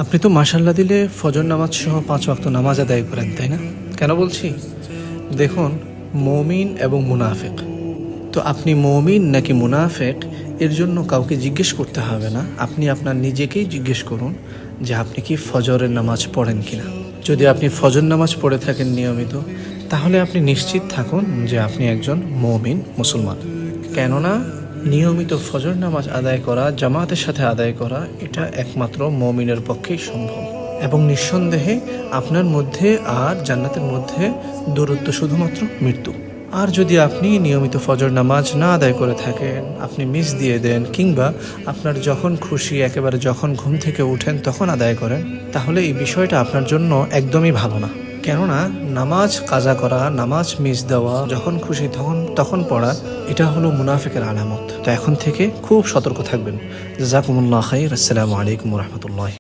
আপনি তো মাশাল্লাহ দিলে ফজর নামাজ সহ 5 ওয়াক্ত নামাজ আদায় করেন, তাই না? কেন বলছি, দেখুন, মমিন এবং মুনাফিক, তো আপনি মমিন নাকি মুনাফিক এর জন্য কাউকে জিজ্ঞেস করতে হবে না। আপনি আপনার নিজেকেই জিজ্ঞেস করুন যে আপনি কি ফজরের নামাজ পড়েন কিনা। যদি আপনি ফজর নামাজ পড়ে থাকেন নিয়মিত, তাহলে আপনি নিশ্চিত থাকুন যে আপনি একজন মমিন মুসলমান। কেননা নিয়মিত ফজর নামাজ আদায় করা, জামাতের সাথে আদায় করা, এটা একমাত্র মমিনের পক্ষেই সম্ভব। এবং নিঃসন্দেহে আপনার মধ্যে আর জান্নাতের মধ্যে দূরত্ব শুধুমাত্র মৃত্যু। আর যদি আপনি নিয়মিত ফজর নামাজ না আদায় করে থাকেন, আপনি মিস দিয়ে দেন, কিংবা আপনার যখন খুশি একেবারে যখন ঘুম থেকে উঠেন তখন আদায় করেন, তাহলে এই বিষয়টা আপনার জন্য একদমই ভালো না। কেননা নামাজ কাজা করা, নামাজ মিস দেওয়া, যখন খুশি তখন পড়া, এটা হলো মুনাফিকের আলামত। তো এখন থেকে খুব সতর্ক থাকবেন। জাযাকুমুল্লাহ খাইর। আসসালামু আলাইকুম ওয়া রাহমাতুল্লাহ।